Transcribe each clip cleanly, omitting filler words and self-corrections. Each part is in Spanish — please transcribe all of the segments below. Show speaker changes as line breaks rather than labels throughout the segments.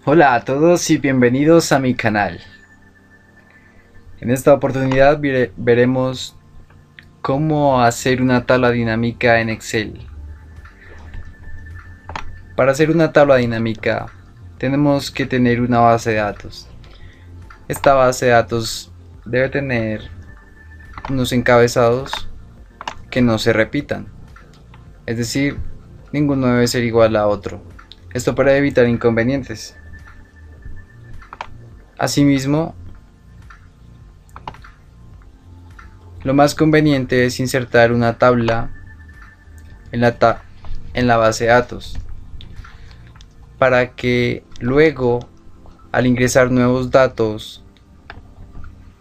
Hola a todos y bienvenidos a mi canal. En esta oportunidad veremos cómo hacer una tabla dinámica en Excel. Para hacer una tabla dinámica tenemos que tener una base de datos. Esta base de datos debe tener unos encabezados que no se repitan. Es decir, ninguno debe ser igual a otro. Esto para evitar inconvenientes. Asimismo, lo más conveniente es insertar una tabla en la base de datos para que luego, al ingresar nuevos datos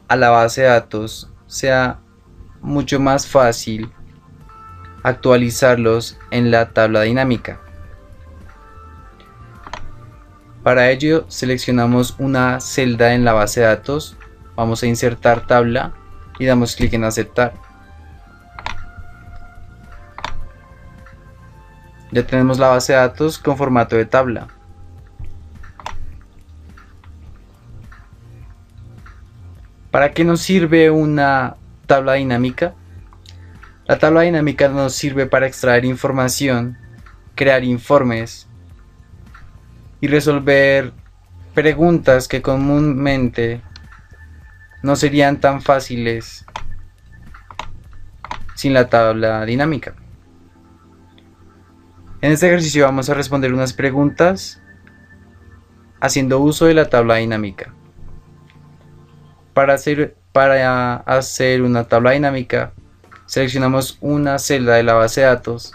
a la base de datos, sea mucho más fácil actualizarlos en la tabla dinámica. Para ello seleccionamos una celda en la base de datos, vamos a insertar tabla y damos clic en aceptar. Ya tenemos la base de datos con formato de tabla. ¿Para qué nos sirve una tabla dinámica? La tabla dinámica nos sirve para extraer información, crear informes y resolver preguntas que comúnmente no serían tan fáciles sin la tabla dinámica. En este ejercicio vamos a responder unas preguntas haciendo uso de la tabla dinámica. Para hacer una tabla dinámica, seleccionamos una celda de la base de datos,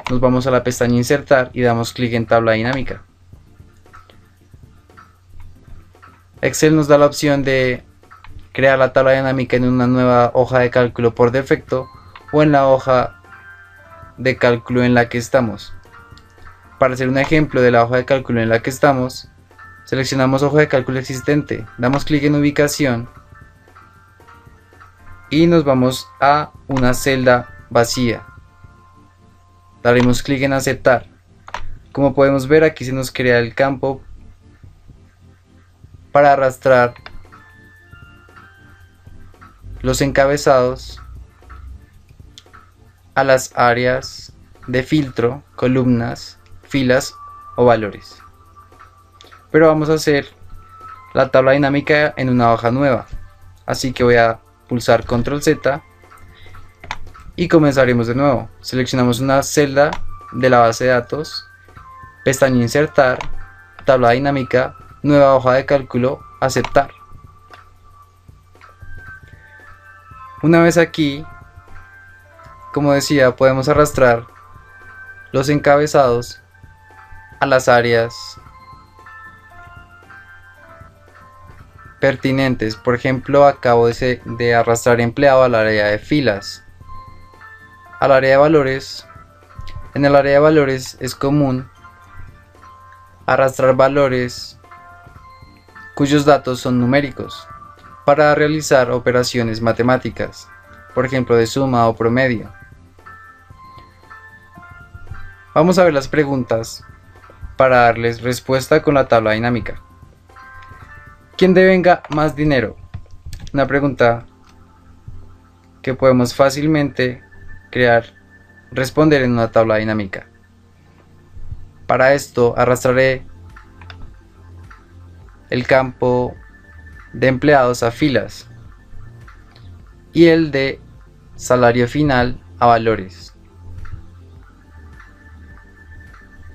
nos vamos a la pestaña Insertar y damos clic en Tabla dinámica. Excel nos da la opción de crear la tabla dinámica en una nueva hoja de cálculo por defecto o en la hoja de cálculo en la que estamos. Para hacer un ejemplo de la hoja de cálculo en la que estamos, seleccionamos hoja de cálculo existente, damos clic en ubicación y nos vamos a una celda vacía. Daremos clic en aceptar. Como podemos ver, aquí se nos crea el campo para arrastrar los encabezados a las áreas de filtro, columnas, filas o valores. Pero vamos a hacer la tabla dinámica en una hoja nueva, así que voy a pulsar Control Z y comenzaremos de nuevo. Seleccionamos una celda de la base de datos, pestaña Insertar, tabla dinámica, nueva hoja de cálculo, aceptar. Una vez aquí, como decía, podemos arrastrar los encabezados a las áreas pertinentes. Por ejemplo, acabo de arrastrar empleado al área de filas, al área de valores. En el área de valores es común arrastrar valores cuyos datos son numéricos para realizar operaciones matemáticas, por ejemplo de suma o promedio. Vamos a ver las preguntas para darles respuesta con la tabla dinámica. ¿Quién devenga más dinero? Una pregunta que podemos fácilmente responder en una tabla dinámica. Para esto arrastraré el campo de empleados a filas y el de salario final a valores.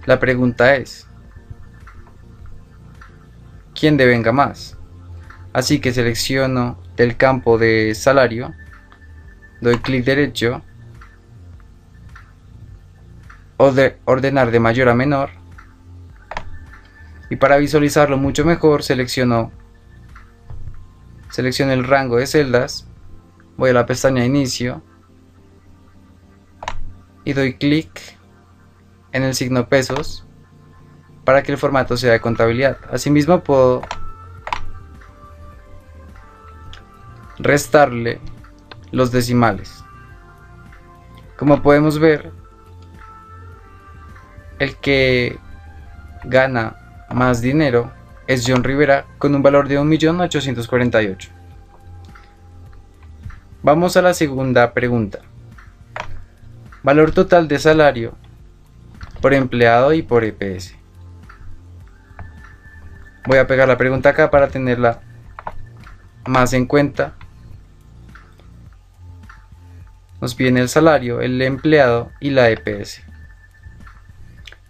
La pregunta es: ¿quién devenga más? Así que selecciono del campo de salario, doy clic derecho, ordenar de mayor a menor, y para visualizarlo mucho mejor selecciono el rango de celdas, voy a la pestaña Inicio y doy clic en el signo pesos para que el formato sea de contabilidad. Asimismo puedo restarle los decimales. Como podemos ver, el que gana más dinero es John Rivera con un valor de 1.848.000. Vamos a la segunda pregunta. Valor total de salario por empleado y por EPS. Voy a pegar la pregunta acá para tenerla más en cuenta. Nos piden el salario, el empleado y la EPS.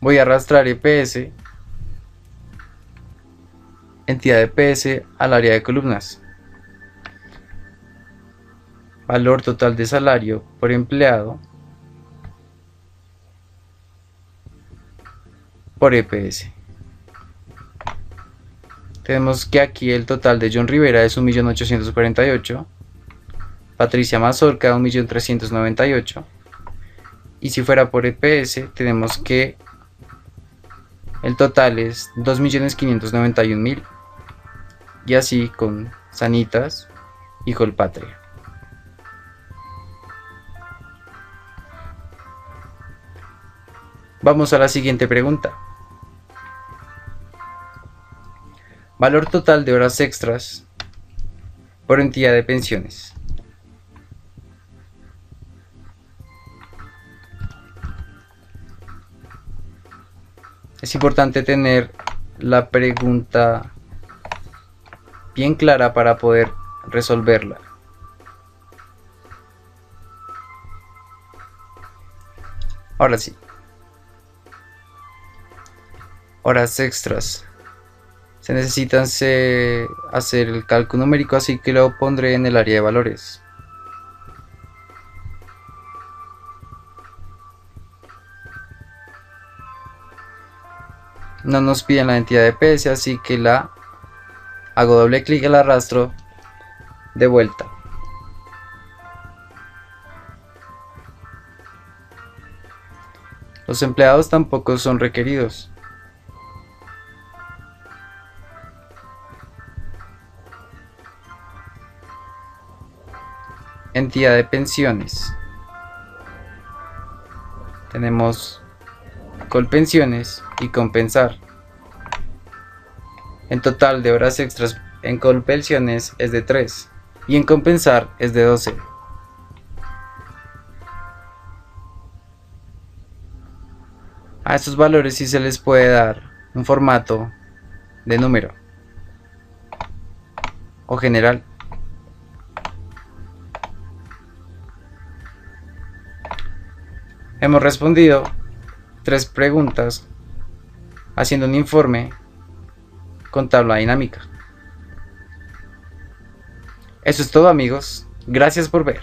Voy a arrastrar EPS, entidad EPS, al área de columnas. Valor total de salario por empleado por EPS. Tenemos que aquí el total de John Rivera es 1.848.000, Patricia Mazorca 1.398.000, y si fuera por EPS tenemos que el total es 2.591.000, y así con Sanitas y Colpatria. Vamos a la siguiente pregunta. Valor total de horas extras por entidad de pensiones. Es importante tener la pregunta bien clara para poder resolverla. Ahora sí. Horas extras. Se necesitan hacer el cálculo numérico, así que lo pondré en el área de valores. No nos piden la entidad de EPS, así que la hago doble clic y la arrastro de vuelta. Los empleados tampoco son requeridos. Entidad de pensiones. Tenemos Colpensiones y Compensar. En total de horas extras en Colpensiones es de 3 y en Compensar es de 12. A estos valores sí se les puede dar un formato de número o general. Hemos respondido 3 preguntas haciendo un informe con tabla dinámica. Eso es todo, amigos. Gracias por ver.